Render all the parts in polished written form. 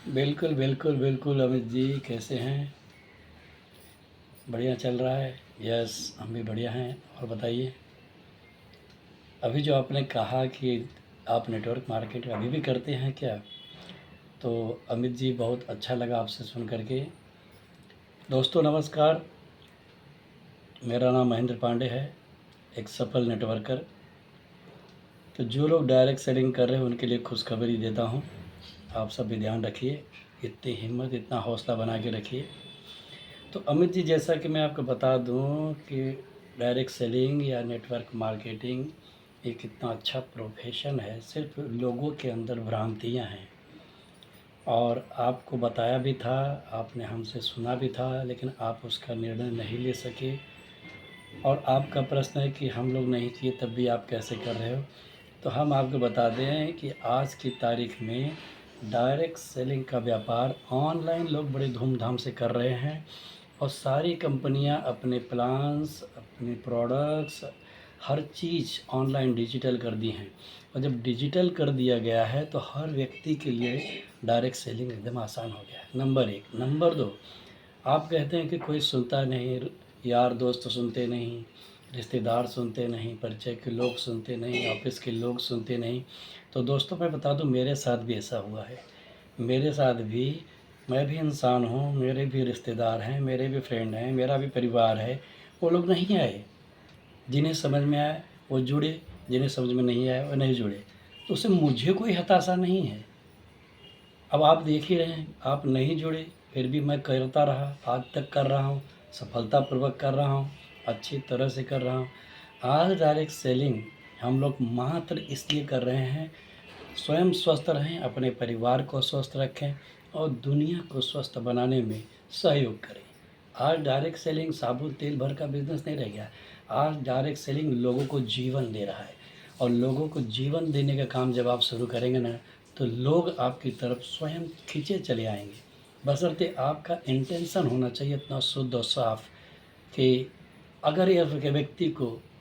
बिल्कुल, बिल्कुल, बिल्कुल अमित जी कैसे हैं? बढ़िया चल रहा है? यस, हम भी बढ़िया हैं और बताइए? अभी जो आपने कहा कि आप नेटवर्क मार्केटिंग अभी भी करते हैं क्या? तो अमित जी बहुत अच्छा लगा आपसे सुन कर के। दोस्तों नमस्कार, मेरा नाम महेंद्र पांडे है, एक सफल नेटवर्कर। तो जो लोग डायरेक्ट सेलिंग कर रहे हैं उनके लिए खुशखबरी देता हूँ। आप सब भी ध्यान रखिए, इतनी हिम्मत, इतना हौसला बना के रखिए। तो अमित जी जैसा कि मैं आपको बता दूं कि डायरेक्ट सेलिंग या नेटवर्क मार्केटिंग एक इतना अच्छा प्रोफेशन है, सिर्फ लोगों के अंदर भ्रांतियां हैं। और आपको बताया भी था, आपने हमसे सुना भी था, लेकिन आप उसका निर्णय नहीं ले सके। और आपका प्रश्न है कि हम लोग नहीं किए तब भी आप कैसे कर रहे हो। तो हम आपको बता दें कि आज की तारीख में डायरेक्ट सेलिंग का व्यापार ऑनलाइन लोग बड़े धूमधाम से कर रहे हैं। और सारी कंपनियां अपने प्लान्स, अपने प्रोडक्ट्स, हर चीज़ ऑनलाइन डिजिटल कर दी हैं। और जब डिजिटल कर दिया गया है तो हर व्यक्ति के लिए डायरेक्ट सेलिंग एकदम आसान हो गया है। नंबर एक। नंबर दो, आप कहते हैं कि कोई सुनता नहीं, यार दोस्त सुनते नहीं, रिश्तेदार सुनते नहीं, परिचय के लोग सुनते नहीं, ऑफिस के लोग सुनते नहीं। तो दोस्तों मैं बता दूं, मेरे साथ भी ऐसा हुआ है। मेरे साथ भी, मैं भी इंसान हूँ, मेरे भी रिश्तेदार हैं, मेरे भी फ्रेंड हैं, मेरा भी परिवार है। वो लोग नहीं आए, जिन्हें समझ में आया वो जुड़े, जिन्हें समझ में नहीं आया वो नहीं जुड़े। तो उससे मुझे कोई हताशा नहीं है। अब आप देख ही रहे हैं, आप नहीं जुड़े, फिर भी मैं करता रहा, आज तक कर रहा हूँ, सफलतापूर्वक कर रहा हूँ, अच्छी तरह से कर रहा हूँ। आज डायरेक्ट सेलिंग हम लोग मात्र इसलिए कर रहे हैं, स्वयं स्वस्थ रहें, अपने परिवार को स्वस्थ रखें और दुनिया को स्वस्थ बनाने में सहयोग करें। आज डायरेक्ट सेलिंग साबुन तेल भर का बिजनेस नहीं रह गया। आज डायरेक्ट सेलिंग लोगों को जीवन दे रहा है। और लोगों को जीवन देने का काम जब आप शुरू करेंगे ना, तो लोग आपकी तरफ स्वयं खींचे चले आएंगे। बशर्ते आपका इंटेंशन होना चाहिए इतना शुद्ध और साफ कि अगर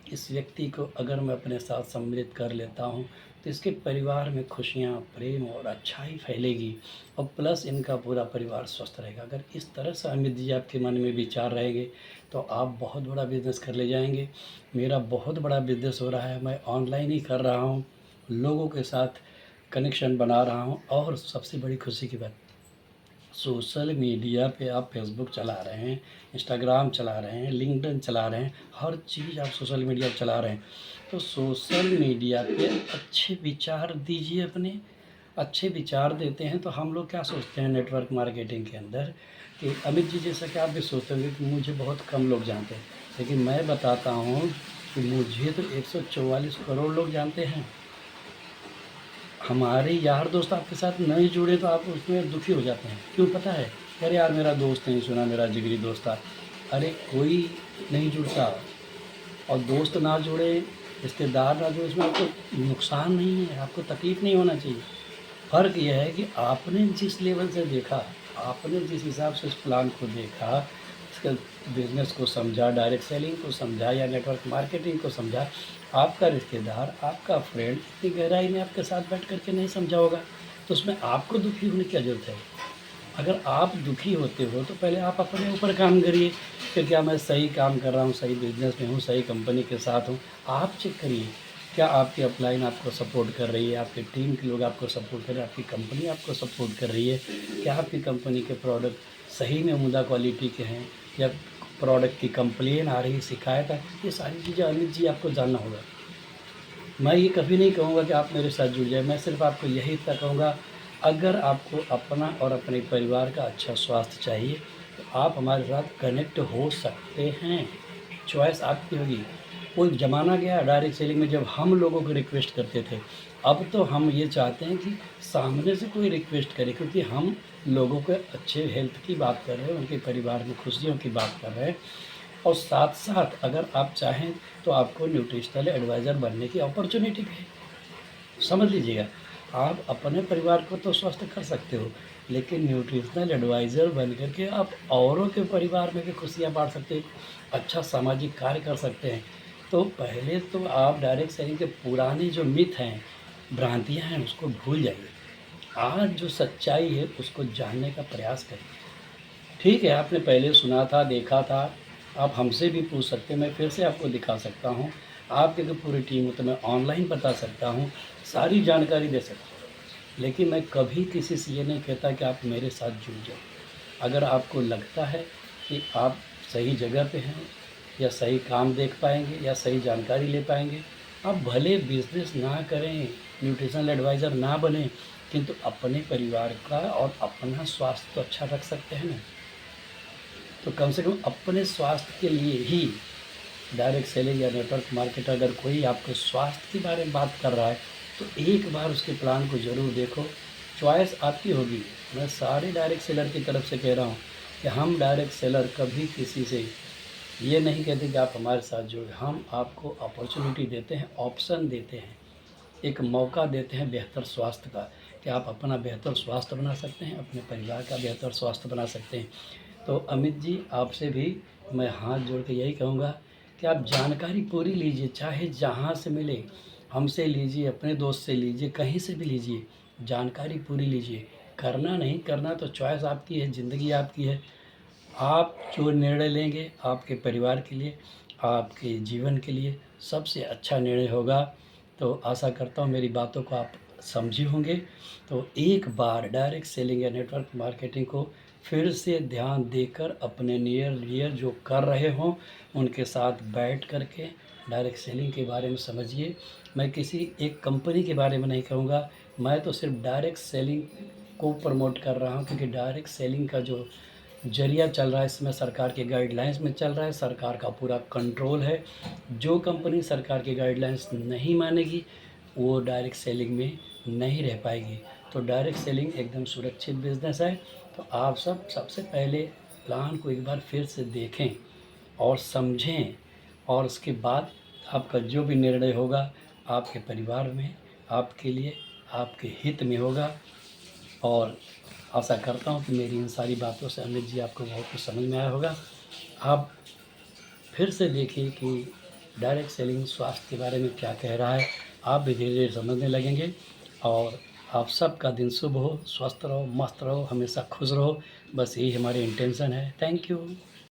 इस व्यक्ति को अगर मैं अपने साथ सम्मिलित कर लेता हूँ तो इसके परिवार में खुशियाँ, प्रेम और अच्छाई फैलेगी। और प्लस इनका पूरा परिवार स्वस्थ रहेगा। अगर इस तरह से अमित जी आपके मन में विचार रहेंगे तो आप बहुत बड़ा बिजनेस कर ले जाएंगे। मेरा बहुत बड़ा बिजनेस हो रहा है, मैं ऑनलाइन ही कर रहा हूँ, लोगों के साथ कनेक्शन बना रहा हूँ। और सबसे बड़ी खुशी की बात, सोशल मीडिया पे आप फेसबुक चला रहे हैं, इंस्टाग्राम चला रहे हैं, लिंक्डइन चला रहे हैं, हर चीज़ आप सोशल मीडिया पे चला रहे हैं। तो सोशल मीडिया पे अच्छे विचार दीजिए अपने। अच्छे विचार देते हैं तो हम लोग क्या सोचते हैं नेटवर्क मार्केटिंग के अंदर कि अमित जी जैसा कि आप भी सोचते होंगे कि मुझे बहुत कम लोग जानते हैं, लेकिन मैं बताता हूँ कि मुझे तो 144 करोड़ लोग जानते हैं। हमारे यार दोस्त आपके साथ नहीं जुड़े तो आप उसमें दुखी हो जाते हैं। क्यों पता है? अरे यार मेरा दोस्त नहीं सुना, मेरा जिगरी दोस्त था। अरे कोई नहीं जुड़ता। और दोस्त ना जुड़े, रिश्तेदार ना जुड़े, इसमें आपको नुकसान नहीं है, आपको तकलीफ़ नहीं होना चाहिए। फ़र्क यह है कि आपने जिस लेवल से देखा, आपने जिस हिसाब से उस प्लान को देखा, उसके बिज़नेस को समझा, डायरेक्ट सेलिंग को समझा या नेटवर्क मार्केटिंग को समझा, आपका रिश्तेदार, आपका फ्रेंड इतनी गहराई में आपके साथ बैठ कर के नहीं समझा होगा। तो उसमें आपको दुखी होने की क्या ज़रूरत है? अगर आप दुखी होते हो तो पहले आप अपने ऊपर काम करिए कि क्या मैं सही काम कर रहा हूँ, सही बिज़नेस में हूँ, सही कंपनी के साथ हूँ। आप चेक करिए, क्या आपकी अपलाइन आपको सपोर्ट कर रही है, आपकी टीम के लोग आपको सपोर्ट कर रहे हैं, आपकी कंपनी आपको सपोर्ट कर रही है, क्या आपकी कंपनी के प्रोडक्ट सही में उम्दा क्वालिटी के हैं या प्रोडक्ट की कंप्लेन आ रही, शिकायत है। ये सारी चीज़ें अमित जी आपको जानना होगा। मैं ये कभी नहीं कहूँगा कि आप मेरे साथ जुड़ जाए, मैं सिर्फ आपको यही इतना कहूँगा, अगर आपको अपना और अपने परिवार का अच्छा स्वास्थ्य चाहिए तो आप हमारे साथ कनेक्ट हो सकते हैं। चॉइस आपकी होगी। कोई ज़माना गया डायरेक्ट सेलिंग में जब हम लोगों को रिक्वेस्ट करते थे, अब तो हम ये चाहते हैं कि सामने से कोई रिक्वेस्ट करे, क्योंकि हम लोगों के अच्छे हेल्थ की बात कर रहे हैं, उनके परिवार में खुशियों की बात कर रहे हैं। और साथ साथ अगर आप चाहें तो आपको न्यूट्रिशनल एडवाइज़र बनने की अपॉर्चुनिटी भी है। समझ लीजिएगा, आप अपने परिवार को तो स्वस्थ कर सकते हो, लेकिन न्यूट्रिशनल एडवाइज़र बन कर के आप औरों के परिवार में भी खुशियाँ बाँट सकते हो, अच्छा सामाजिक कार्य कर सकते हैं। तो पहले तो आप डायरेक्ट सेलिंग के पुराने जो मिथ हैं, भ्रांतियाँ हैं, उसको भूल जाइए। आज जो सच्चाई है उसको जानने का प्रयास करिए। ठीक है, आपने पहले सुना था, देखा था, आप हमसे भी पूछ सकते हैं, मैं फिर से आपको दिखा सकता हूँ। आपकी अगर पूरी टीम हो तो मैं ऑनलाइन बता सकता हूँ, सारी जानकारी दे सकता हूँ। लेकिन मैं कभी किसी से ये नहीं कहता कि आप मेरे साथ जुड़ जाओ। अगर आपको लगता है कि आप सही जगह पे हैं या सही काम देख पाएंगे या सही जानकारी ले पाएंगे, आप भले बिजनेस ना करें, न्यूट्रिशनल एडवाइज़र ना बने, किंतु अपने परिवार का और अपना स्वास्थ्य तो अच्छा रख सकते हैं ना। तो कम से कम अपने स्वास्थ्य के लिए ही डायरेक्ट सेलिंग या नेटवर्क मार्केट, अगर कोई आपको स्वास्थ्य के बारे में बात कर रहा है तो एक बार उसके प्लान को ज़रूर देखो। चॉइस आपकी होगी। मैं सारे डायरेक्ट सेलर की तरफ से कह रहा हूँ कि हम डायरेक्ट सेलर कभी किसी से ये नहीं कहते कि आप हमारे साथ जुड़े। हम आपको अपॉर्चुनिटी देते हैं, ऑप्शन देते हैं, एक मौका देते हैं बेहतर स्वास्थ्य का, कि आप अपना बेहतर स्वास्थ्य बना सकते हैं, अपने परिवार का बेहतर स्वास्थ्य बना सकते हैं। तो अमित जी, आपसे भी मैं हाथ जोड़ के यही कहूँगा कि आप जानकारी पूरी लीजिए, चाहे जहाँ से मिले, हमसे लीजिए, अपने दोस्त से लीजिए, कहीं से भी लीजिए, जानकारी पूरी लीजिए। करना नहीं करना तो चॉइस आपकी है, ज़िंदगी आपकी है। आप जो निर्णय लेंगे आपके परिवार के लिए, आपके जीवन के लिए सबसे अच्छा निर्णय होगा। तो आशा करता हूँ मेरी बातों को आप समझे होंगे। तो एक बार डायरेक्ट सेलिंग या नेटवर्क मार्केटिंग को फिर से ध्यान देकर अपने नियर नियर जो कर रहे हों उनके साथ बैठ कर के डायरेक्ट सेलिंग के बारे में समझिए। मैं किसी एक कंपनी के बारे में नहीं कहूँगा, मैं तो सिर्फ डायरेक्ट सेलिंग को प्रमोट कर रहा हूँ, क्योंकि डायरेक्ट सेलिंग का जो ज़रिया चल रहा है इसमें सरकार के गाइडलाइंस में चल रहा है, सरकार का पूरा कंट्रोल है। जो कंपनी सरकार के गाइडलाइंस नहीं मानेगी वो डायरेक्ट सेलिंग में नहीं रह पाएगी। तो डायरेक्ट सेलिंग एकदम सुरक्षित बिजनेस है। तो आप सब सबसे पहले प्लान को एक बार फिर से देखें और समझें, और उसके बाद आपका जो भी निर्णय होगा आपके परिवार में, आपके लिए, आपके हित में होगा। और आशा करता हूँ कि मेरी इन सारी बातों से अमित जी आपको बहुत कुछ समझ में आया होगा। आप फिर से देखिए कि डायरेक्ट सेलिंग स्वास्थ्य के बारे में क्या कह रहा है, आप भी धीरे धीरे समझने लगेंगे। और आप सबका दिन शुभ हो, स्वस्थ रहो, मस्त रहो, हमेशा खुश रहो, बस यही हमारी इंटेंशन है। Thank you.